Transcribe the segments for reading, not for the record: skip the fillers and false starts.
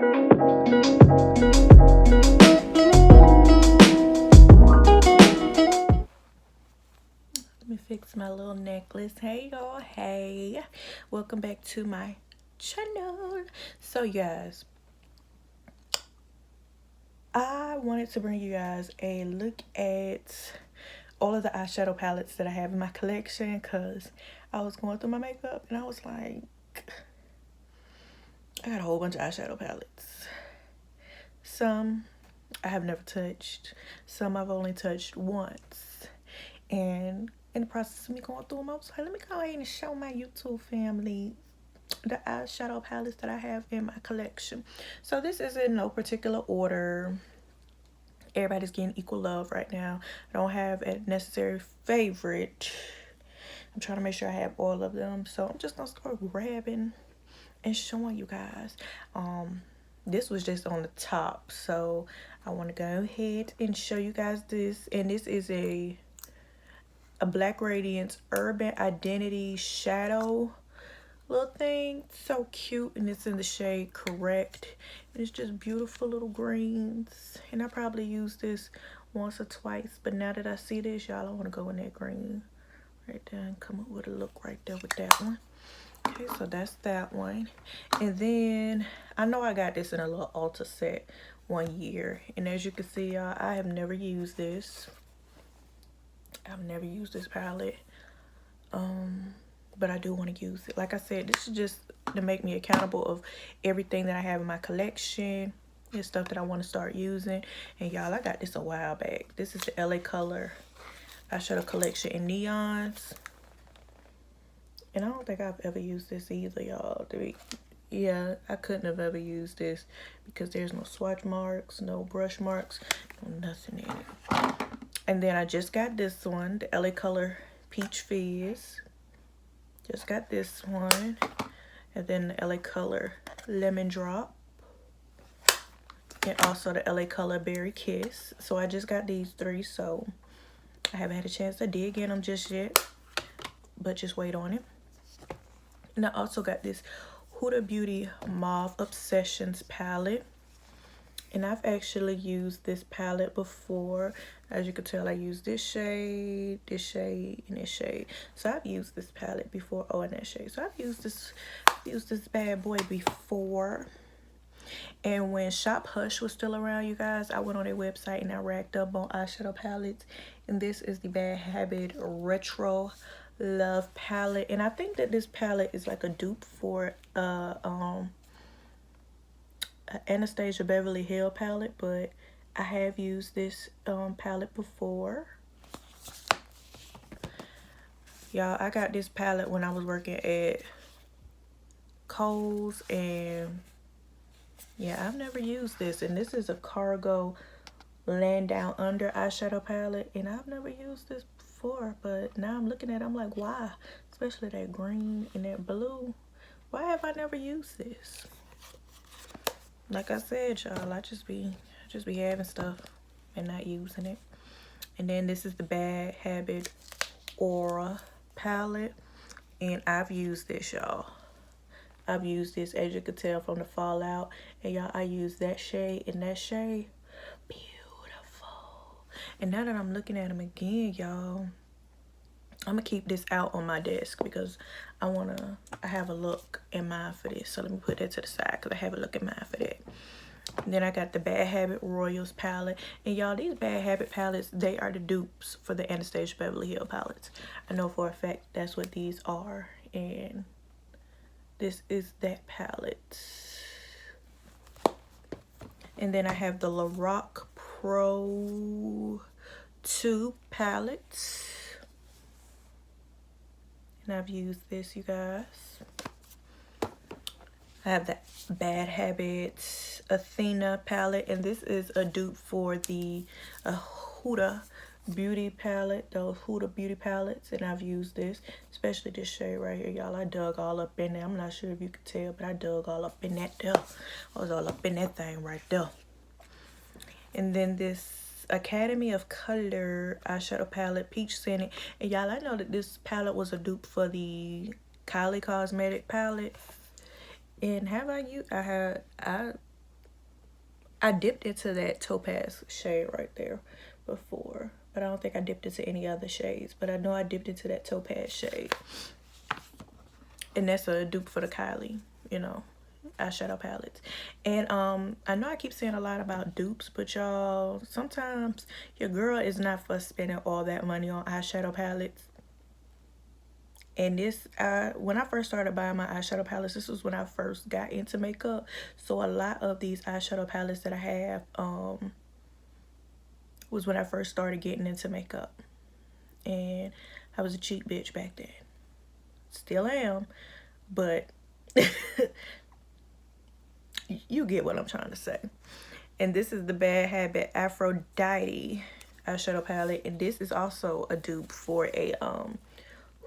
Let me fix my little necklace. Hey y'all, hey, welcome back to my channel. So you guys, I wanted to bring you guys a look at all of the eyeshadow palettes that I have in my collection, because I was going through my makeup and I was like, I got a whole bunch of eyeshadow palettes. Some I have never touched, some I've only touched once, and in the process of me going through them, I was like, let me go ahead and show my YouTube family the eyeshadow palettes that I have in my collection. So this is in no particular order. Everybody's getting equal love right now. I don't have a necessary favorite. I'm trying to make sure I have all of them. So I'm just gonna start grabbing and showing you guys. This was just on the top, so I want to go ahead and show you guys this. And this is a Black Radiance Urban Identity shadow little thing. So cute, and it's in the shade Correct. And it's just beautiful little greens, and I probably used this once or twice, but now that I see this, y'all, I want to go in that green right there and come up with a look right there with that one. Okay, so that's that one. And then I know I got this in a little Ulta set one year, and as you can see, y'all, I have never used this. I've never used this palette, but I do want to use it. Like I said, this is just to make me accountable of everything that I have in my collection and stuff that I want to start using. And y'all, I got this a while back. This is the LA Color eyeshadow collection in neons, and I don't think I've ever used this either, y'all. Yeah, I couldn't have ever used this because there's no swatch marks, no brush marks, no nothing in it. And then I just got this one, the LA Color Peach Fizz. Just got this one. And then the LA Color Lemon Drop. And also the LA Color Berry Kiss. So I just got these three, so I haven't had a chance to dig in them just yet, but just wait on it. And I also got this Huda Beauty Mauve Obsessions palette. And I've actually used this palette before. As you can tell, I used this shade, and this shade. So I've used this palette before. Oh, and that shade. So I've used this bad boy before. And when Shop Hush was still around, you guys, I went on their website and I racked up on eyeshadow palettes. And this is the Bad Habit Retro Love palette. And I think that this palette is like a dupe for Anastasia Beverly Hills palette, but I have used this palette before. Y'all, I got this palette when I was working at Kohl's, and yeah, I've never used this. And this is a Cargo Land Down Under eyeshadow palette, and I've never used this before, but now I'm looking at it, I'm like, why? Especially that green and that blue. Why have I never used this? Like I said, y'all, I just be having stuff and not using it. And then this is the Bad Habit Aura palette, and I've used this, y'all. I've used this, as you can tell from the fallout, and y'all, I use that shade and that shade. Beautiful. And now that I'm looking at them again, y'all, I'm gonna keep this out on my desk because I have a look in mind for this. So let me put that to the side because I have a look in mind for that. And then I got the Bad Habit Royals palette. And y'all, these Bad Habit palettes, they are the dupes for the Anastasia Beverly Hills palettes. I know for a fact that's what these are. And this is that palette. And then I have the Lorac Pro 2 palette. And I've used this, you guys. I have the Bad Habits Athena palette, and this is a dupe for the Huda Beauty palette, those Huda Beauty palettes, and I've used this, especially this shade right here, y'all. I dug all up in there. I'm not sure if you could tell, but I dug all up in that there. I was all up in that thing right there. And then this Academy of Color eyeshadow palette, Peach Scented. And y'all, I know that this palette was a dupe for the Kylie Cosmetic palette. And have I used, I I dipped into that topaz shade right there before, but I don't think I dipped into any other shades, but I know I dipped into that topaz shade. And that's a dupe for the Kylie, you know, eyeshadow palettes. And I know I keep saying a lot about dupes, but y'all, sometimes your girl is not for spending all that money on eyeshadow palettes. And this, when I first started buying my eyeshadow palettes, this was when I first got into makeup. So a lot of these eyeshadow palettes that I have was when I first started getting into makeup. And I was a cheap bitch back then. Still am, but you get what I'm trying to say. And this is the Bad Habit Aphrodite eyeshadow palette, and this is also a dupe for a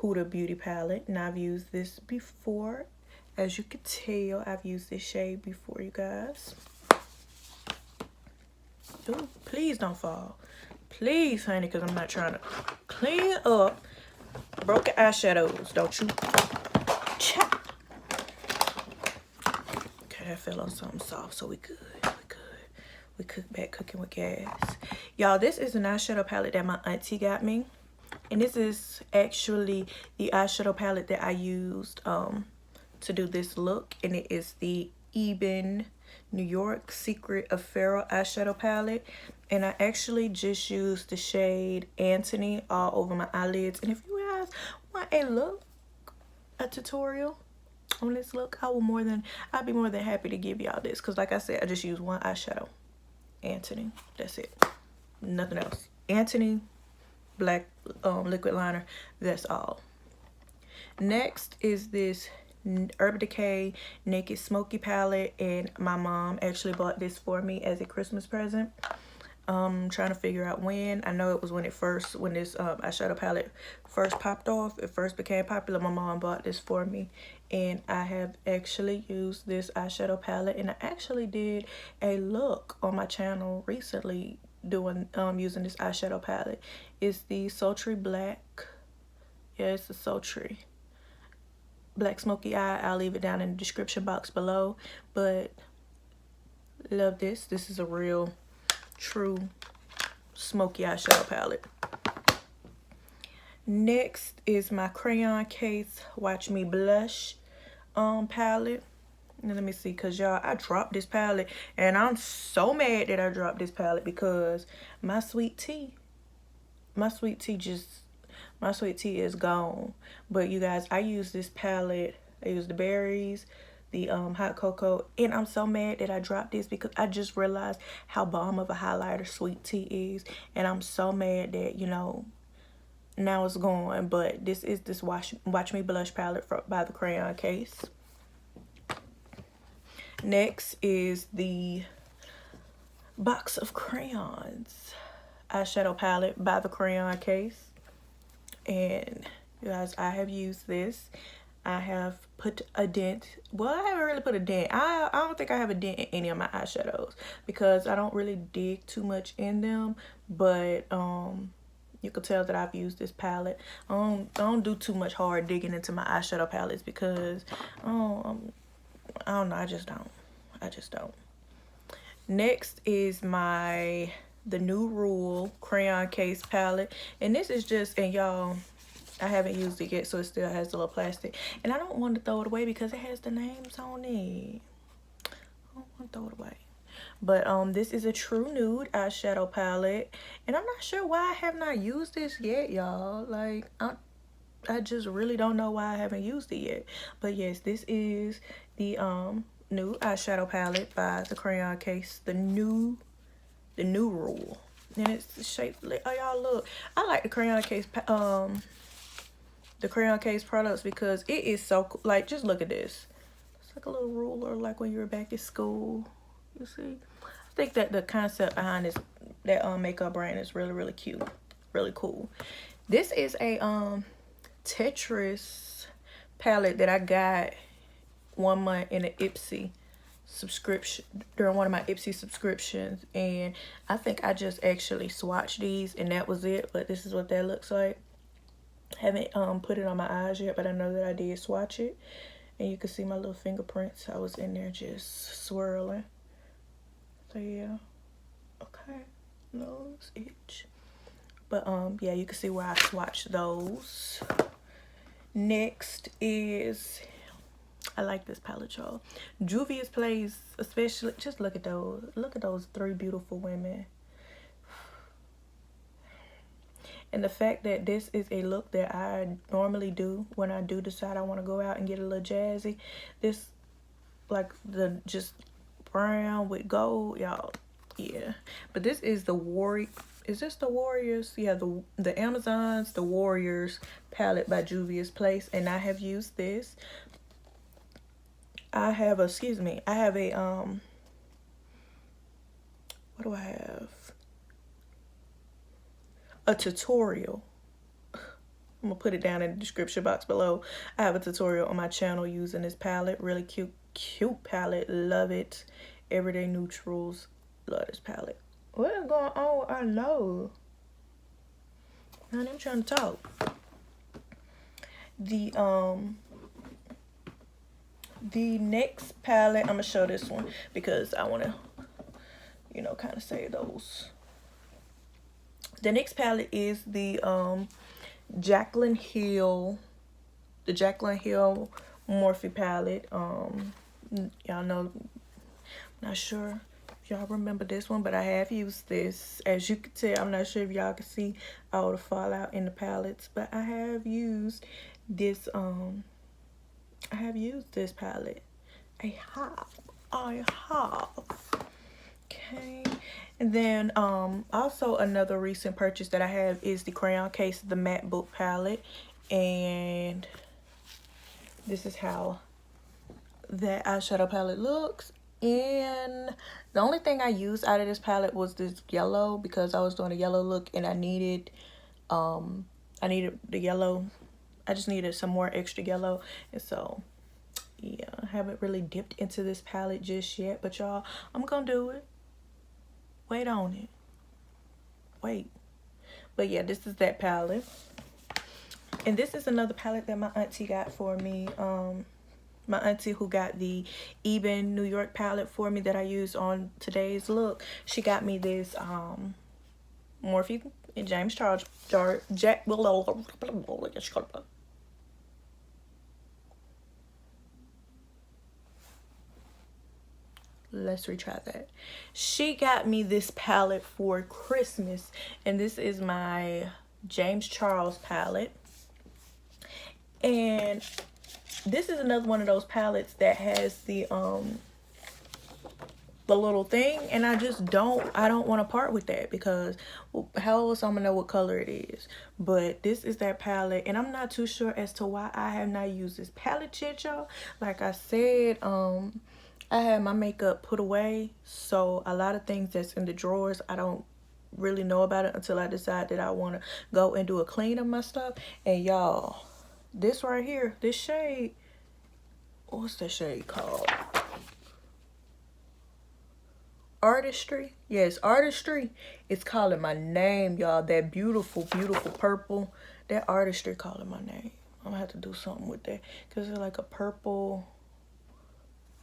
Huda Beauty palette, and I've used this before. As you can tell, I've used this shade before, you guys. Ooh, please don't fall, please, honey, because I'm not trying to clean up broken eyeshadows, don't you? Cha. Okay, I fell on something soft, so we good. We cook back cooking with gas. Y'all, this is an eyeshadow palette that my auntie got me. And this is actually the eyeshadow palette that I used to do this look. And it is the Eben New York Secret Affair eyeshadow palette. And I actually just used the shade Anthony all over my eyelids. And if you guys want a tutorial on this look, I'd be more than happy to give y'all this. Because like I said, I just used one eyeshadow. Anthony, that's it, nothing else. Anthony black liquid liner, that's all. Next is this Urban Decay Naked Smoky palette, and my mom actually bought this for me as a Christmas present. Trying to figure out when. I know it was when this eyeshadow palette first popped off. It first became popular. My mom bought this for me, and I have actually used this eyeshadow palette, and I actually did a look on my channel recently doing using this eyeshadow palette. It's the Sultry Black. Yeah, it's the Sultry Black Smoky Eye. I'll leave it down in the description box below. But love this. This is a real true smoky eyeshadow palette. Next is my Crayon Case Watch Me Blush palette. Now let me see, because y'all, I dropped this palette, and I'm so mad that I dropped this palette because my sweet tea is gone. But you guys, I use this palette. I use the berries, the hot cocoa, and I'm so mad that I dropped this because I just realized how bomb of a highlighter sweet tea is, and I'm so mad that, you know, now it's gone. But this is this Watch Me Blush palette by the Crayon Case. Next is the Box of Crayons eyeshadow palette by the Crayon Case, and you guys, I have used this. I have put a dent. Well, I haven't really put a dent. I don't think I have a dent in any of my eyeshadows because I don't really dig too much in them. But you can tell that I've used this palette. I don't do too much hard digging into my eyeshadow palettes because I don't know. I just don't. Next is the New Rule Crayon Case palette, and this is just, and y'all, I haven't used it yet, so it still has a little plastic, and I don't want to throw it away because it has the names on it. I don't want to throw it away. But this is a True Nude eyeshadow palette, and I'm not sure why I have not used this yet, y'all. Like, I just really don't know why I haven't used it yet. But yes, this is the new eyeshadow palette by the Crayon Case, the new Rule, and it's shaped. Oh, y'all, look, I like the Crayon Case products because it is so cool. Like, just look at this. It's like a little ruler, like when you were back at school. You see, I think that the concept behind that makeup brand is really cute, really cool. This is a Tetris palette that I got 1 month in an Ipsy subscription, during one of my Ipsy subscriptions, and I think I just actually swatched these and that was it. But this is what that looks like. Haven't put it on my eyes yet, but I know that I did swatch it, and you can see my little fingerprints. I was in there just swirling. So yeah. Okay. Nose itch. But yeah, you can see where I swatched those. Next is, I like this palette, y'all. Juvia's Place, especially. Just look at those. Look at those three beautiful women. And the fact that this is a look that I normally do when I do decide I want to go out and get a little jazzy. This, like the just brown with gold, y'all. Yeah. But this is the Warrior. Is this the Warriors? Yeah, the Amazon's The Warriors palette by Juvia's Place. And I have used this. I have a, excuse me, I have a, what do I have? A tutorial. I'm gonna put it down in the description box below. I have a tutorial on my channel using this palette. Really cute palette. Love it. Everyday neutrals. Love this palette. What is going on with our nose? Honey, I'm trying to talk. The next palette, I'm gonna show this one because I want to, you know, kind of say those. The next palette is the Jaclyn Hill Morphe palette. Y'all know, not sure if y'all remember this one, but I have used this. As you can tell, I'm not sure if y'all can see all the fallout in the palettes, but I have used this palette. I have. Okay. And then also another recent purchase that I have is the Crayon Case, the Matte Book palette. And this is how that eyeshadow palette looks. And the only thing I used out of this palette was this yellow, because I was doing a yellow look and I needed the yellow. I just needed some more extra yellow. And so yeah, I haven't really dipped into this palette just yet, but y'all, I'm gonna do it. Wait on it. Wait. But yeah, this is that palette. And this is another palette that my auntie got for me. My auntie who got the Eben New York palette for me that I used on today's look. She got me this Morphe and James Charles let's retry that. She got me this palette for Christmas, and this is my James Charles palette. And this is another one of those palettes that has the little thing, and I don't want to part with that, because how else I'm gonna know what color it is. But this is that palette, and I'm not too sure as to why I have not used this palette yet, y'all. Like I said, I had my makeup put away, so a lot of things that's in the drawers, I don't really know about it until I decide that I want to go and do a clean of my stuff. And y'all, this right here, this shade, what's that shade called? Artistry. Yes, Artistry. It's calling my name, y'all. That beautiful, beautiful purple. That Artistry calling my name. I'm gonna have to do something with that, because it's like a purple.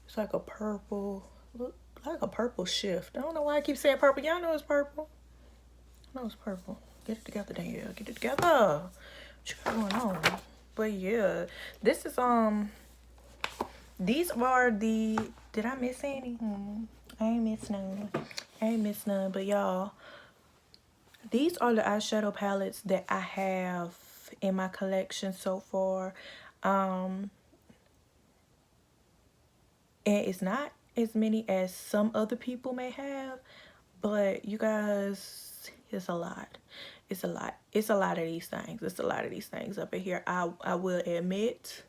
It's like a purple, look like a purple shift. I don't know why I keep saying purple. Y'all know it's purple. I know it's purple. Get it together, Danielle. Get it together. What you got going on? But yeah, this is these are the, did I miss any? I ain't miss none. I ain't miss none. But y'all, these are the eyeshadow palettes that I have in my collection so far. And it's not as many as some other people may have, but you guys, it's a lot. It's a lot. It's a lot of these things. It's a lot of these things up in here. I will admit,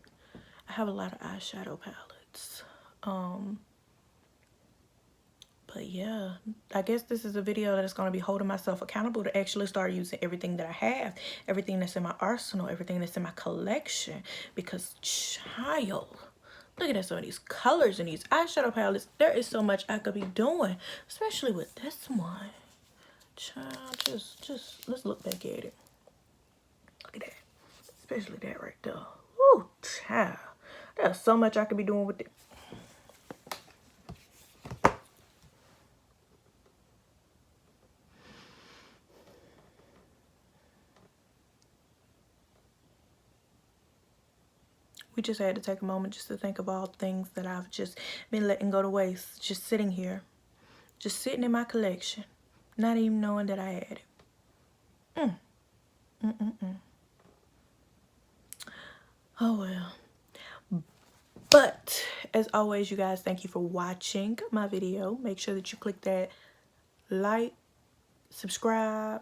I have a lot of eyeshadow palettes. But yeah, I guess this is a video that is going to be holding myself accountable to actually start using everything that I have, everything that's in my arsenal, everything that's in my collection. Because child, look at some of these colors in these eyeshadow palettes. There is so much I could be doing, especially with this one. Child, just let's look back at it. Look at that, especially that right there. Woo, child, there's so much I could be doing with it. we just had to take a moment just to think of all things that I've just been letting go to waste, just sitting here, just sitting in my collection, not even knowing that I had it. Oh well. But as always, you guys, thank you for watching my video. Make sure that you click that like, subscribe,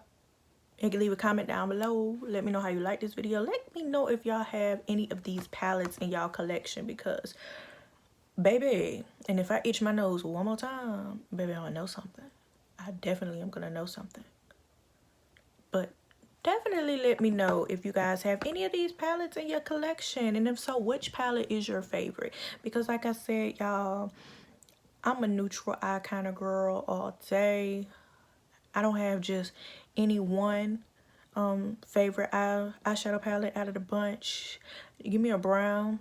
and leave a comment down below. Let me know how you like this video. Let me know if y'all have any of these palettes in y'all collection, because baby, and if I itch my nose one more time, baby, I'm gonna know something. I definitely am gonna know something. But definitely let me know if you guys have any of these palettes in your collection, and if so, which palette is your favorite? Because like I said, y'all, I'm a neutral eye kind of girl all day. I don't have just any one favorite eyeshadow palette out of the bunch. Give me a brown,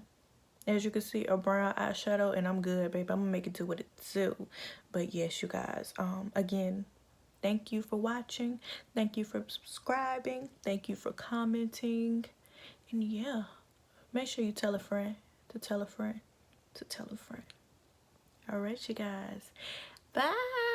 as you can see, a brown eyeshadow, and I'm good, babe. I'm gonna make it do what it do. But yes, you guys, again, thank you for watching. Thank you for subscribing. Thank you for commenting. And yeah, make sure you tell a friend to tell a friend to tell a friend. All right, you guys. Bye.